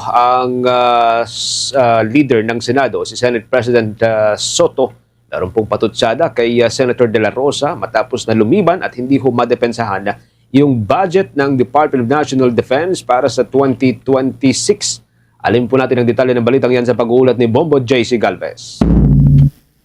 Ang leader ng Senado, si Senate President Soto, naroon pong patutsada kay Senator De La Rosa matapos na lumiban at hindi humadepensahan yung budget ng Department of National Defense para sa 2026. Alin po natin ang detalye ng balitang yan sa pag-uulat ni Bombo J.C. Galvez.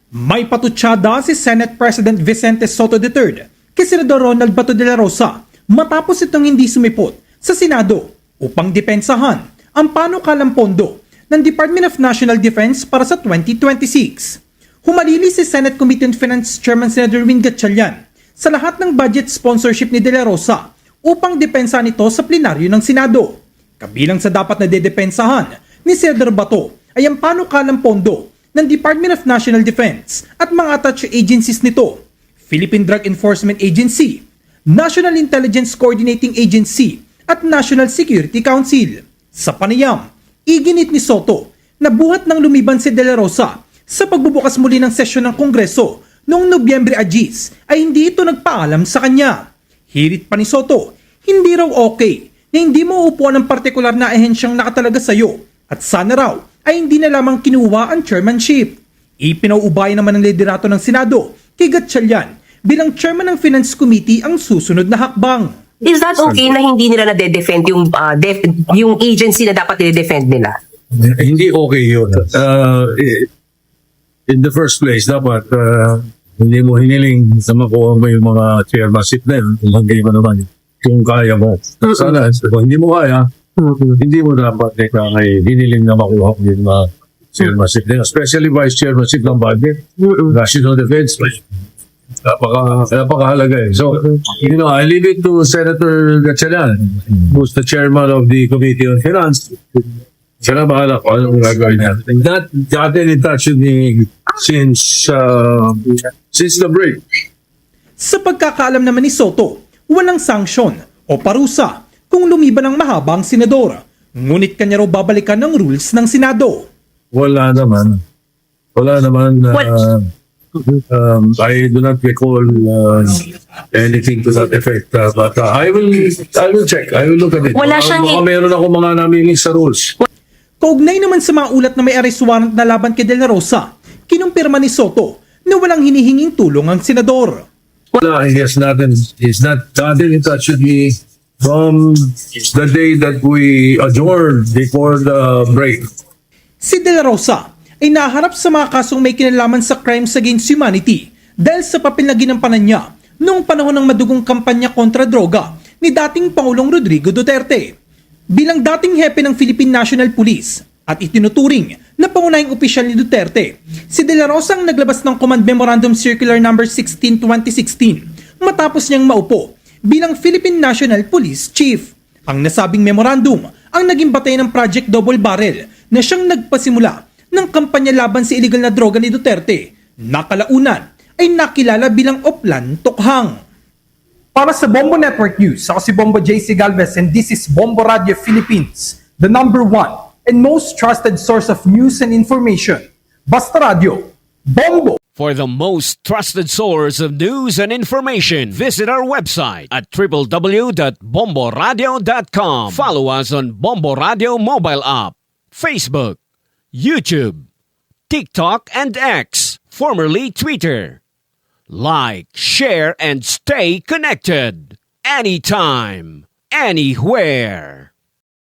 May patutsada si Senate President Vicente Soto III kay Senador Ronald Bato de la Rosa matapos itong hindi sumipot sa Senado upang depensahan ang panukalang pondo ng Department of National Defense para sa 2026. Humalili si Senate Committee on Finance Chairman Senator Win Gatchalian sa lahat ng budget sponsorship ni De La Rosa upang depensahan ito sa plenaryo ng Senado. Kabilang sa dapat na dedepensahan ni Senador Bato ay ang panukalang pondo ng Department of National Defense at mga attached agencies nito, Philippine Drug Enforcement Agency, National Intelligence Coordinating Agency at National Security Council. Sa panayam, iginit ni Soto na buhat ng lumiban si De La Rosa sa pagbubukas muli ng sesyon ng Kongreso noong Nobyembre Agis ay hindi ito nagpaalam sa kanya. Hirit pa ni Soto, hindi raw okay na hindi mo upuan ng partikular na ahensyang nakatalaga sa iyo at sana raw ay hindi na lamang kinuha ang chairmanship. Ipinauubay naman ng liderato ng Senado kay Gatchalian bilang chairman ng Finance Committee ang susunod na hakbang. Is that okay na hindi nila na-defend yung agency na dapat i-defend nila? Hindi okay yun. In the first place, dapat hindi mo hiniling na makuha mo yung mga chairmanship na yun. Hindi mo naman kung kaya mo. Sana, kung hindi mo kaya, hindi mo dapat hiniling na makuha mo yung mga chairmanship na yun. Especially vice chairmanship ng budget, national defense. Napakahalaga eh. So, I leave it to Senator Gatchalian, who's the chairman of the Committee on Finance. Siya na bahala kung anong gagawin niya. That got in touch with me since the break. Sa pagkakaalam naman ni Soto, walang sanksyon o parusa kung lumiban ng mahabang senador. Ngunit kanya raw babalikan ng rules ng Senado. Wala naman. I do not recall anything to that effect. But I will check. I will look at it. Wala siyang Baka meron ako mga namimiss sa rules. Kaugnay naman sa mga ulat na may arrest warrant na laban kay De La Rosa, kinumpirma ni Soto na walang hinihinging tulong ang senador. Wala, he's not in touch with me from the day that we adjourned before the break. Si De La Rosa ay naharap sa mga kasong may kinalaman sa crimes against humanity dahil sa papel na ginampanan niya noong panahon ng madugong kampanya kontra droga ni dating Pangulong Rodrigo Duterte. Bilang dating hepe ng Philippine National Police at itinuturing na pangunahing opisyal ni Duterte, si De La Rosa ang naglabas ng Command Memorandum Circular No. 16/2016 matapos niyang maupo bilang Philippine National Police Chief. Ang nasabing memorandum ang naging batay ng Project Double Barrel na siyang nagpasimula ng kampanya laban sa illegal na droga ni Duterte na kalaunan ay nakilala bilang Oplan Tokhang. Para sa Bombo Network News, ako si Bombo J.C. Galvez and this is Bombo Radio Philippines, the #1 and most trusted source of news and information. Basta Radio, Bombo! For the most trusted source of news and information, visit our website at www.bomboradio.com. Follow us on Bombo Radio mobile app, Facebook, YouTube, TikTok, and X, formerly Twitter. Like, share, and stay connected. Anytime, anywhere.